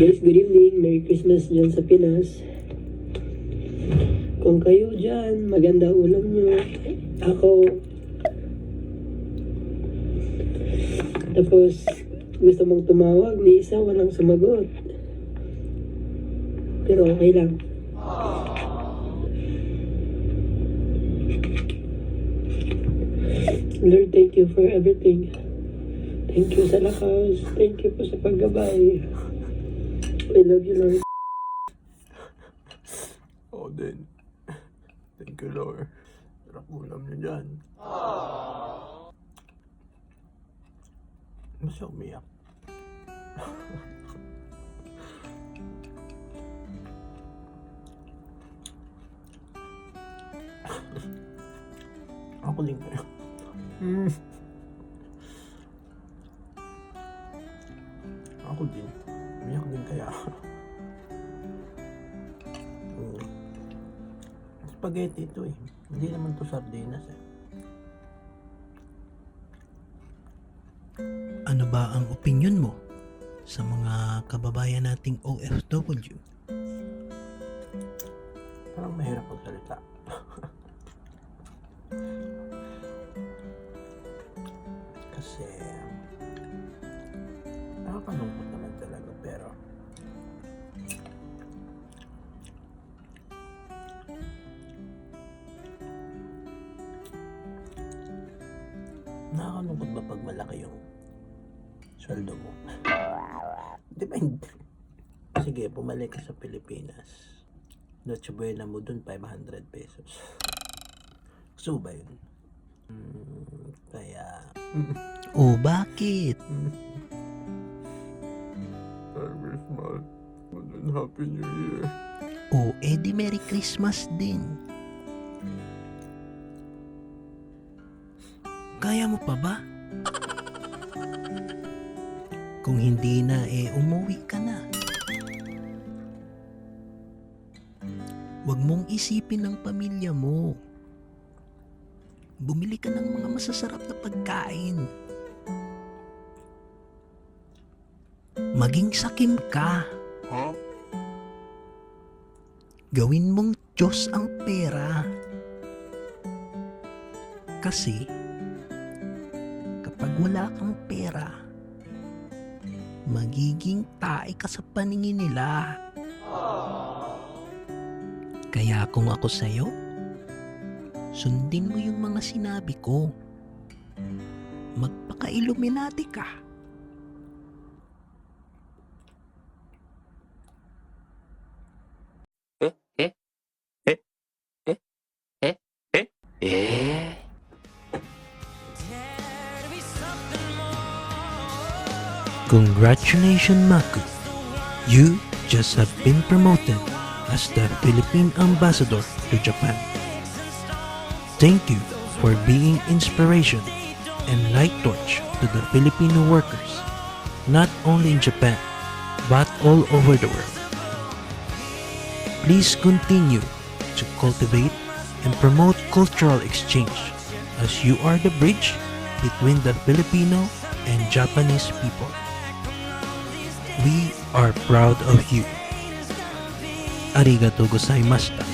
Guys, good evening. Merry Christmas dyan sa Pinas. Kung kayo dyan, maganda ulam nyo. Ako, tapos gusto mong tumawag, ni isa walang sumagot. Pero okay lang. Lord, thank you for everything. Thank you sa lakas. Thank you po sa paggabay. I love you, Lord. Oo din. Thank you, Lord. Sarap ulam niyo dyan. Masya umiyak. Ako din kayo. Ako din. Umiyak din kaya. Spaghetti ito eh. Hindi naman to sardinas eh. Ano ba ang opinion mo sa mga kababayan nating OFW? Parang mahirap magsalita. Kasi nakakalungkot naman talaga, pero nakakalungkot ba pag malaki yung sweldo mo? Depende. Sige, bumalik ka sa Pilipinas. Noche buena mo dun, 500 pesos. So ba yun? Kaya... O bakit? Merry Christmas and Happy New Year. O edi Merry Christmas din. Kaya mo pa ba? Kung hindi na, umuwi ka na. Huwag mong isipin ng pamilya mo. Bumili ka ng mga masasarap na pagkain. Maging sakim ka. Gawin mong Diyos ang pera. Kasi, kapag wala kang pera, magiging tae ka sa paningin nila. Kaya kung ako sa'yo, sundin mo yung mga sinabi ko. Magpaka-Illuminati ka. Congratulations, Maku. You just have been promoted as the Philippine Ambassador to Japan. Thank you for being inspiration and light torch to the Filipino workers, not only in Japan, but all over the world. Please continue to cultivate and promote cultural exchange, as you are the bridge between the Filipino and Japanese people. We are proud of you. Arigatou gozaimashita.